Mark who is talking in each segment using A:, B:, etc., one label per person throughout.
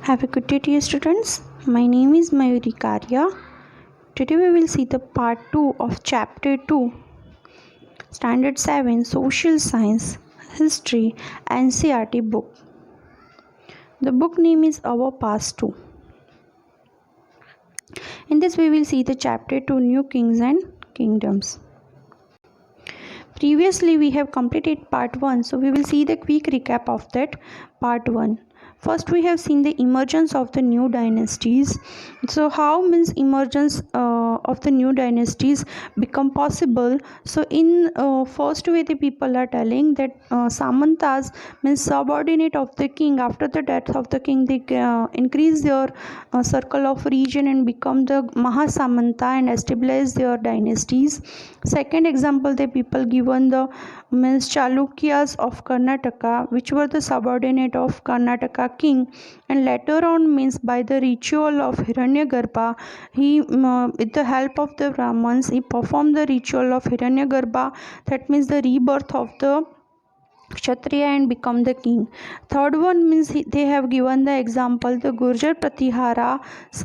A: Have a good day, dear students. My name is Mayuri Karya. Today we will see the part 2 of chapter 2, Standard 7, Social Science, History, NCERT book. The book name is Our Past 2. In this we will see the chapter 2, New Kings and Kingdoms. Previously we have completed part 1, so we will see the quick recap of that part 1. First we have seen the emergence of the new dynasties. So how means emergence of the new dynasties become possible? So in first way the people are telling that Samantas means subordinate of the king. After the death of the king they increase their circle of region and become the Mahasamanta and establish their dynasties. Second example the people given the means Chalukyas of Karnataka, which were the subordinate of Karnataka king, and later on means by the ritual of Hiranyagarbha, he with the help of the Brahmins he performed the ritual of Hiranyagarbha, that means the rebirth of the Kshatriya and become the king. Third one means they have given the example the Gurjar Pratihara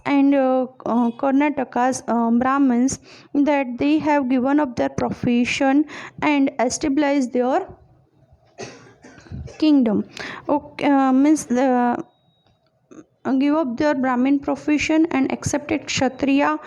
A: and Karnataka's Brahmins, that they have given up their profession and established their kingdom. Okay, means the give up their Brahmin profession and accepted Kshatriya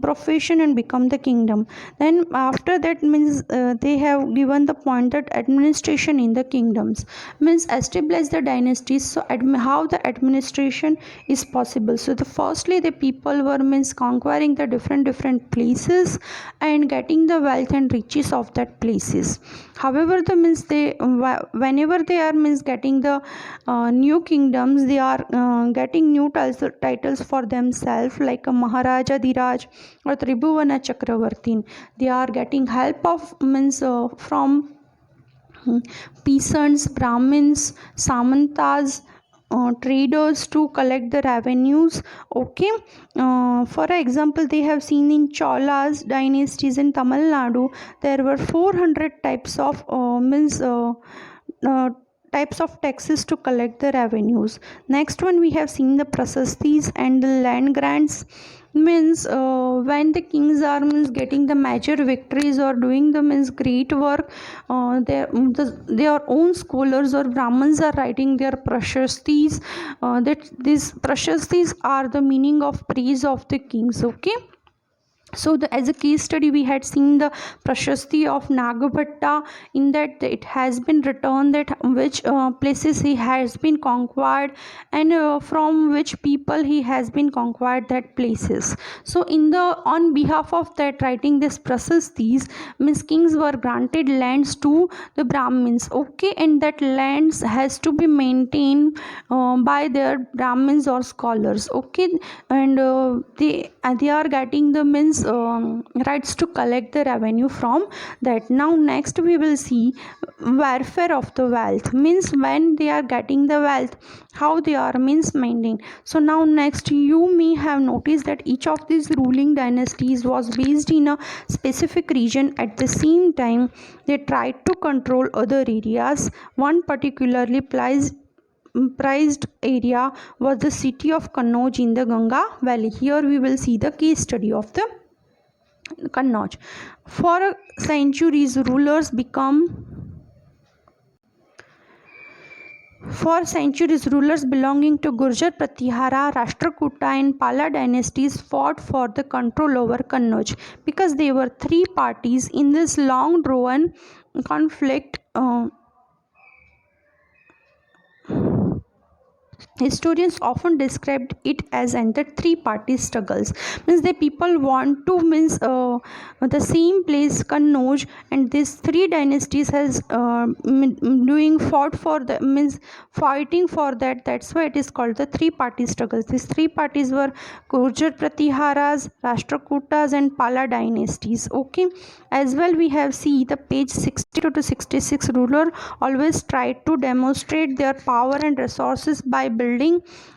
A: profession and become the kingdom. Then after that means they have given the pointed administration in the kingdoms, means establish the dynasties. So how the administration is possible? So the firstly the people were means conquering the different places and getting the wealth and riches of that places. However the means they whenever they are means getting the new kingdoms, they are getting new titles for themselves, like a Maharaja Diraj or Tribhuvana Chakravartin. They are getting help of means from peasants, Brahmins, Samantas, traders to collect the revenues. Okay, for example they have seen in Cholas dynasties in Tamil Nadu there were 400 types of types of taxes to collect the revenues. Next one we have seen the prasastis and the land grants, means when the kings are means getting the major victories or doing the means great work, their own scholars or Brahmins are writing their prashastis, that these prashastis are the meaning of praise of the kings. Okay, so as a case study we had seen the Prashasti of Nagabhatta, in that it has been written that which places he has been conquered and from which people he has been conquered that places. So in the on behalf of that writing this Prasastis, means kings were granted lands to the Brahmins. Okay, and that lands has to be maintained by their Brahmins or scholars. Okay, and they are getting the means rights to collect the revenue from that. Now next we will see warfare of the wealth, means when they are getting the wealth how they are means maintained. So now next you may have noticed that each of these ruling dynasties was based in a specific region. At the same time they tried to control other areas. One particularly prized area was the city of Kannauj in the Ganga Valley. Here we will see the case study of the Kannauj. For centuries rulers belonging to Gurjar Pratihara, Rashtrakuta and Pala dynasties fought for the control over Kannauj, because there were three parties in this long drawn conflict. Historians often described it as the three-party struggles, means the people want to means the same place Kannauj, and these three dynasties has fought for the means fighting for that. That's why it is called the three-party struggles. These three parties were Gurjar Pratiharas, Rashtrakutas and Pala dynasties. Okay, as well we have see the page 62 to 66. Ruler always tried to demonstrate their power and resources by building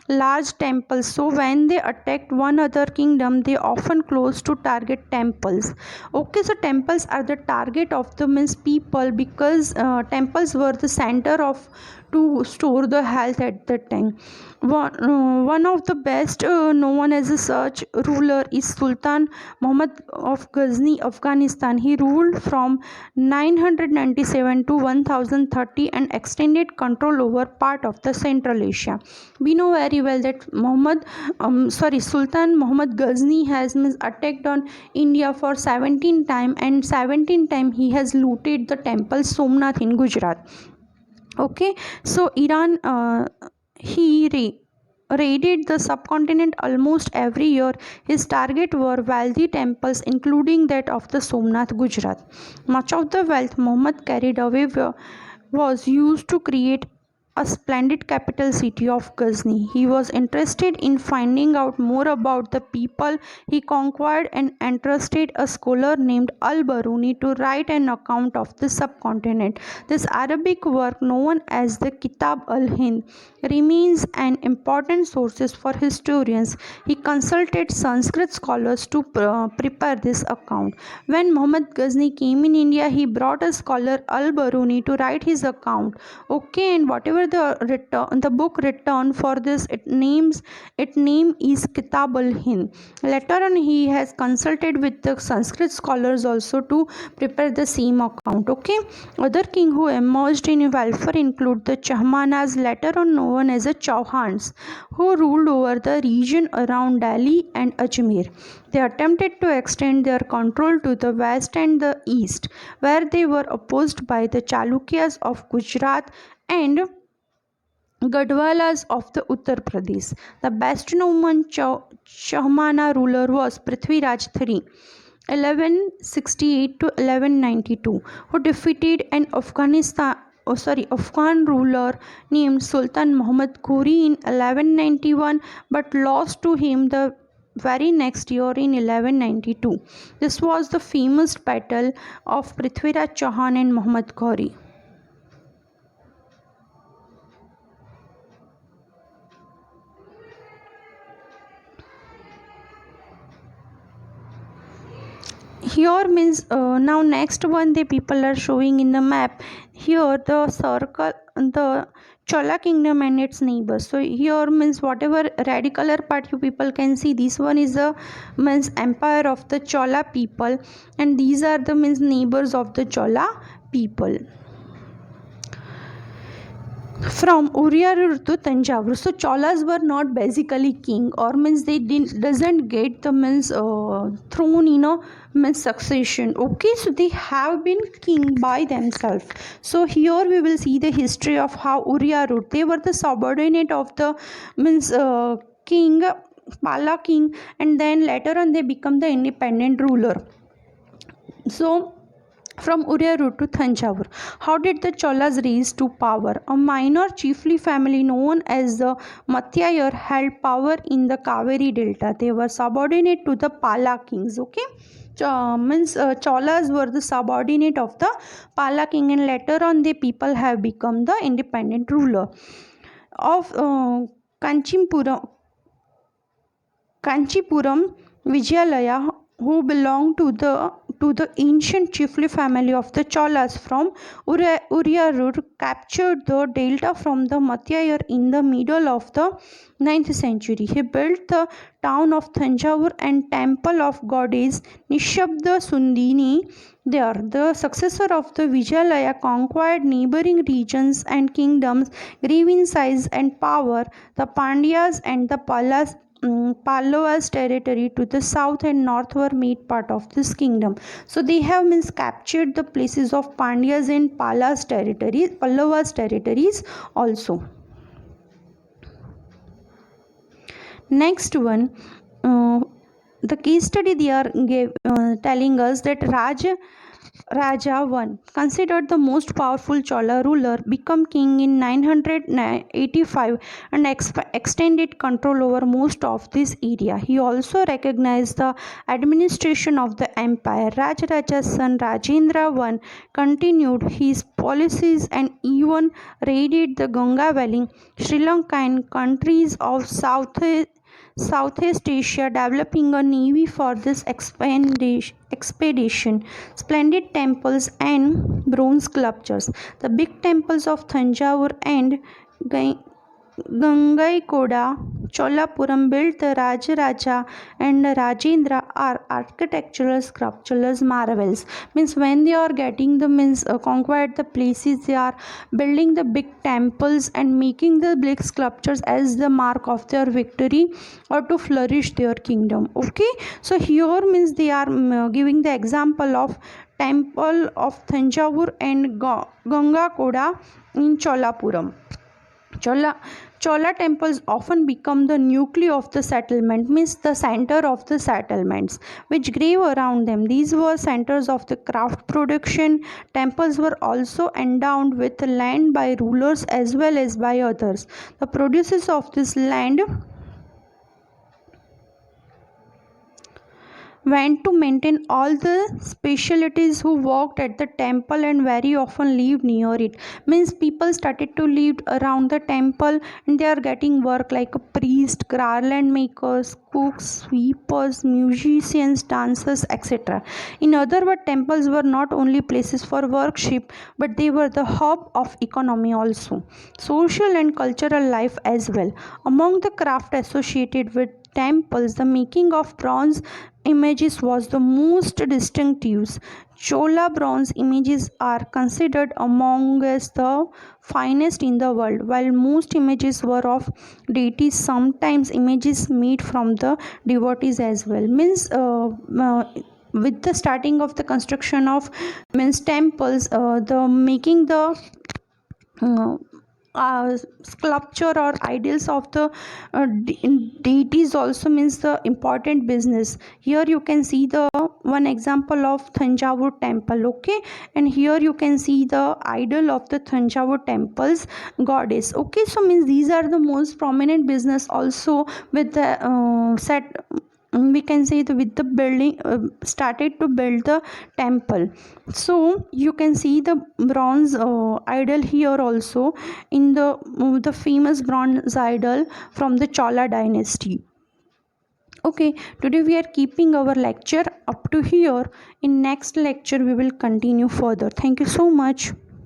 A: large temples. So when they attacked one other kingdom they often close to target temples. Okay, so temples are the target of the means people, because temples were the center of to store the health at that time. One of the best known as a such ruler is Sultan Muhammad of Ghazni, Afghanistan. He ruled from 997 to 1030 and extended control over part of the Central Asia. We know very well that Sultan Muhammad Ghazni has attacked on India for 17 time, and 17 time he has looted the temple Somnath in Gujarat. Okay, so Iran raided the subcontinent almost every year. His target were wealthy temples, including that of the Somnath, Gujarat. Much of the wealth Muhammad carried away was used to create a splendid capital city of Ghazni. He was interested in finding out more about the people he conquered and entrusted a scholar named Al-Baruni to write an account of the subcontinent. This Arabic work, known as the Kitab al-Hind, remains an important source for historians. He consulted Sanskrit scholars to prepare this account. When Muhammad Ghazni came in India, he brought a scholar Al-Baruni to write his account. Okay, and whatever the book written for this, its name is Kitab al-Hind. Later on, he has consulted with the Sanskrit scholars also to prepare the same account. Okay, other king who emerged in welfare include the Chahmanas, later on known as the Chauhans, who ruled over the region around Delhi and Ajmer. They attempted to extend their control to the west and the east, where they were opposed by the Chalukyas of Gujarat and Gadwalas of the Uttar Pradesh. The best known Chahmana ruler was Prithviraj III, 1168 to 1192, who defeated an Afghan ruler named Sultan Muhammad Ghori in 1191, but lost to him the very next year in 1192. This was the famous battle of Prithviraj Chauhan and Muhammad Ghori. Here means now next one the people are showing in the map. Here the circle, the Chola kingdom and its neighbors. So here means whatever red color part you people can see, this one is the means empire of the Chola people, and these are the means neighbors of the Chola people. From Uriyarur to Tanjavur. So Cholas were not basically king, or means they doesn't get the means throne in a means succession. Okay, so they have been king by themselves. So here we will see the history of how Uriyarur, they were the subordinate of the means king, Pala king, and then later on they become the independent ruler. So from Uriyarur to Thanjavur. How did the Cholas rise to power? A minor chiefly family known as the Mathayar held power in the Kaveri Delta. They were subordinate to the Pala kings. Okay, Cholas were the subordinate of the Pala king, and later on the people have become the independent ruler of Kanchipuram, Vijayalaya, who belonged to the ancient chiefly family of the Cholas from Uriyarur, captured the delta from the Mathayar in the middle of the 9th century. He built the town of Thanjavur and temple of goddess Nishabda Sundini there. The successor of the Vijayalaya conquered neighboring regions and kingdoms, grew in size and power. The Pandyas and the Pallavas territory to the south and north were made part of this kingdom. So they have means captured the places of Pandyas and Pallavas territories also. Next one, the case study they are telling us that Raja I, considered the most powerful Chola ruler, became king in 985 and extended control over most of this area. He also recognized the administration of the empire. Rajaraja's son Rajendra I continued his policies and even raided the Ganga Valley, Sri Lanka and countries of Southeast Asia, developing a navy for this expedition. Splendid temples and bronze sculptures. The big temples of Thanjavur and Gangaikoda, Cholapuram built the Rajaraja and Rajendra are architectural sculptural marvels. Means when they are getting the conquered the places, they are building the big temples and making the big sculptures as the mark of their victory or to flourish their kingdom. Okay, so here means they are giving the example of temple of Thanjavur and Gangaikoda in Cholapuram. Chola temples often become the nucleus of the settlement, means the center of the settlements, which grew around them. These were centers of the craft production. Temples were also endowed with land by rulers as well as by others. The produces of this land went to maintain all the specialities who worked at the temple and very often lived near it. Means people started to live around the temple and they are getting work like a priest, garland makers, cooks, sweepers, musicians, dancers, etc. In other words, temples were not only places for worship but they were the hub of economy also, social and cultural life as well. Among the craft associated with temples, the making of bronze images was the most distinctive. Chola bronze images are considered among the finest in the world, while most images were of deities, sometimes images made from the devotees as well. Means with the starting of the construction of means temples, the making the uh, sculpture or idols of the deities also means the important business. Here you can see the one example of Thanjavur temple. Okay, and here you can see the idol of the Thanjavur temple's goddess. Okay, so means these are the most prominent business also with the set. We can say the with the building started to build the temple. So you can see the bronze idol here also in the famous bronze idol from the Chola dynasty. Okay, today we are keeping our lecture up to here. In next lecture we will continue further. Thank you so much.